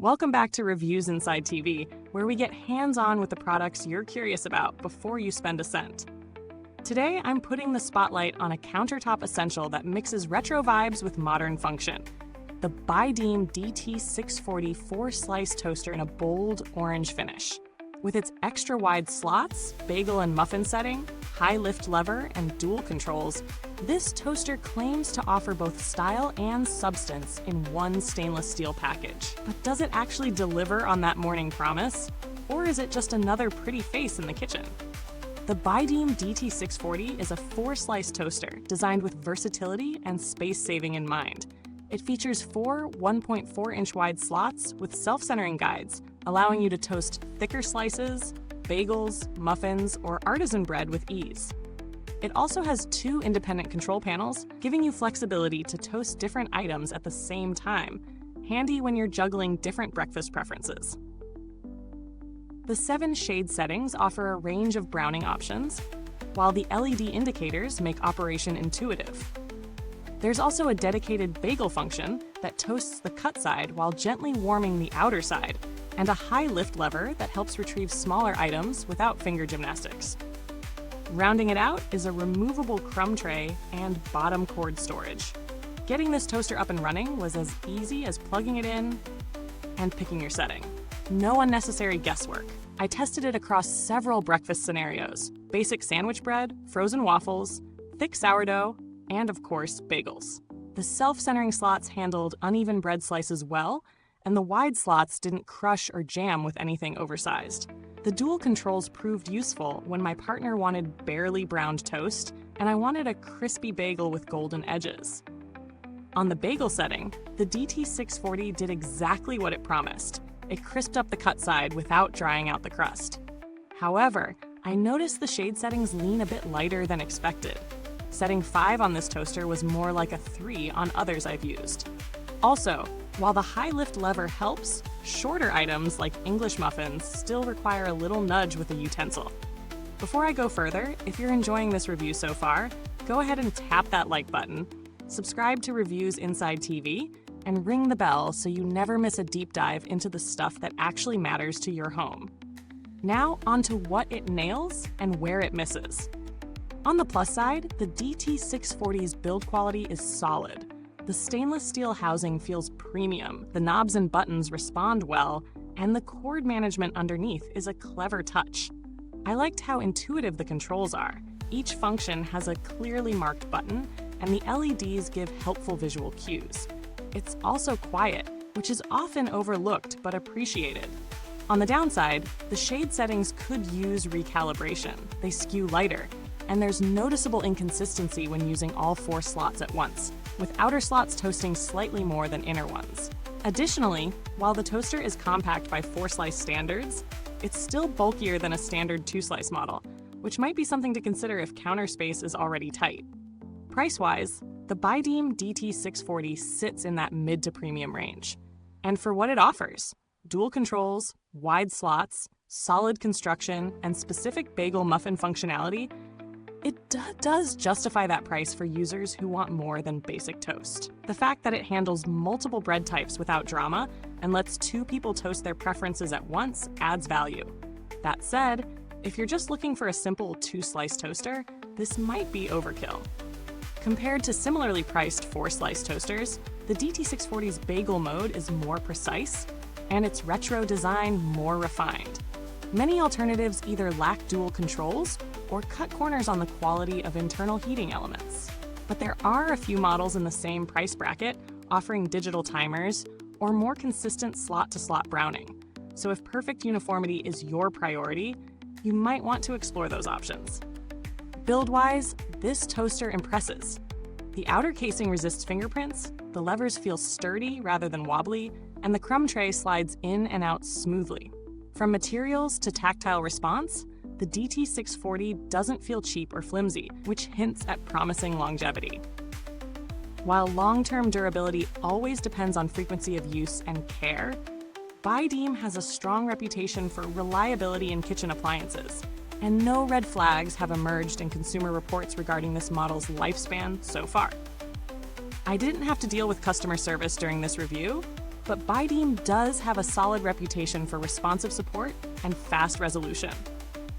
Welcome back to Reviews Inside TV, where we get hands-on with the products you're curious about before you spend a cent. Today, I'm putting the spotlight on a countertop essential that mixes retro vibes with modern function. The BUYDEEM DT640 4-slice toaster in a bold orange finish. With its extra-wide slots, bagel and muffin setting, high lift lever, and dual controls, this toaster claims to offer both style and substance in one stainless steel package. But does it actually deliver on that morning promise? Or is it just another pretty face in the kitchen? The BUYDEEM DT640 is a 4-slice toaster designed with versatility and space saving in mind. It features 4 1.4-inch wide slots with self-centering guides, allowing you to toast thicker slices, bagels, muffins, or artisan bread with ease. It also has 2 independent control panels, giving you flexibility to toast different items at the same time, handy when you're juggling different breakfast preferences. The 7 shade settings offer a range of browning options, while the LED indicators make operation intuitive. There's also a dedicated bagel function that toasts the cut side while gently warming the outer side, and a high lift lever that helps retrieve smaller items without finger gymnastics. Rounding it out is a removable crumb tray and bottom cord storage. Getting this toaster up and running was as easy as plugging it in and picking your setting. No unnecessary guesswork. I tested it across several breakfast scenarios: basic sandwich bread, frozen waffles, thick sourdough, and of course, bagels. The self-centering slots handled uneven bread slices well, and the wide slots didn't crush or jam with anything oversized. The dual controls proved useful when my partner wanted barely browned toast, and I wanted a crispy bagel with golden edges. On the bagel setting, the DT640 did exactly what it promised. It crisped up the cut side without drying out the crust. However, I noticed the shade settings lean a bit lighter than expected. Setting 5 on this toaster was more like a 3 on others I've used. Also, while the high lift lever helps, shorter items like English muffins still require a little nudge with a utensil. Before I go further, if you're enjoying this review so far, go ahead and tap that like button, subscribe to Reviews Inside TV, and ring the bell so you never miss a deep dive into the stuff that actually matters to your home. Now onto what it nails and where it misses. On the plus side, the DT640's build quality is solid. The stainless steel housing feels premium, the knobs and buttons respond well, and the cord management underneath is a clever touch. I liked how intuitive the controls are. Each function has a clearly marked button, and the LEDs give helpful visual cues. It's also quiet, which is often overlooked but appreciated. On the downside, the shade settings could use recalibration. They skew lighter, and there's noticeable inconsistency when using all 4 slots at once, with outer slots toasting slightly more than inner ones. Additionally, while the toaster is compact by 4-slice standards, it's still bulkier than a standard 2-slice model, which might be something to consider if counter space is already tight. Price-wise, the BUYDEEM DT640 sits in that mid to premium range. And for what it offers, dual controls, wide slots, solid construction, and specific bagel muffin functionality, it does justify that price for users who want more than basic toast. The fact that it handles multiple bread types without drama and lets 2 people toast their preferences at once adds value. That said, if you're just looking for a simple 2-slice toaster, this might be overkill. Compared to similarly priced 4-slice toasters, the DT640's bagel mode is more precise, and its retro design more refined. Many alternatives either lack dual controls or cut corners on the quality of internal heating elements. But there are a few models in the same price bracket offering digital timers or more consistent slot-to-slot browning. So if perfect uniformity is your priority, you might want to explore those options. Build-wise, this toaster impresses. The outer casing resists fingerprints, the levers feel sturdy rather than wobbly, and the crumb tray slides in and out smoothly. From materials to tactile response, the DT640 doesn't feel cheap or flimsy, which hints at promising longevity. While long-term durability always depends on frequency of use and care, BUYDEEM has a strong reputation for reliability in kitchen appliances, and no red flags have emerged in consumer reports regarding this model's lifespan so far. I didn't have to deal with customer service during this review, but BUYDEEM does have a solid reputation for responsive support and fast resolution.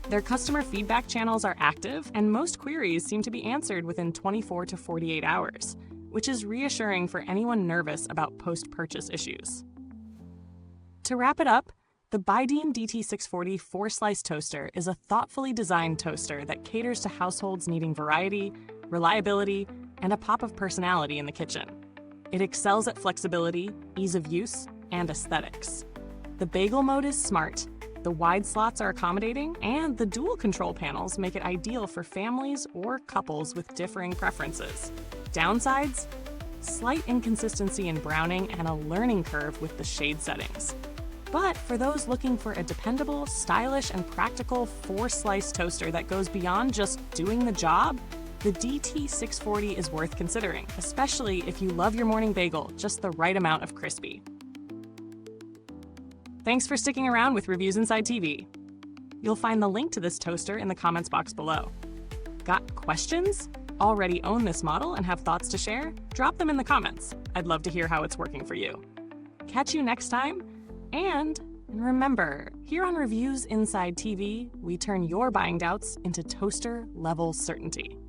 Their customer feedback channels are active, and most queries seem to be answered within 24 to 48 hours, which is reassuring for anyone nervous about post-purchase issues. To wrap it up, the BUYDEEM DT640 4-slice toaster is a thoughtfully designed toaster that caters to households needing variety, reliability, and a pop of personality in the kitchen. It excels at flexibility, ease of use, and aesthetics. The bagel mode is smart, the wide slots are accommodating, and the dual control panels make it ideal for families or couples with differing preferences. Downsides? Slight inconsistency in browning and a learning curve with the shade settings. But for those looking for a dependable, stylish, and practical 4-slice toaster that goes beyond just doing the job, the DT640 is worth considering, especially if you love your morning bagel just the right amount of crispy. Thanks for sticking around with Reviews Inside TV. You'll find the link to this toaster in the comments box below. Got questions? Already own this model and have thoughts to share? Drop them in the comments. I'd love to hear how it's working for you. Catch you next time, and remember, here on Reviews Inside TV, we turn your buying doubts into toaster-level certainty.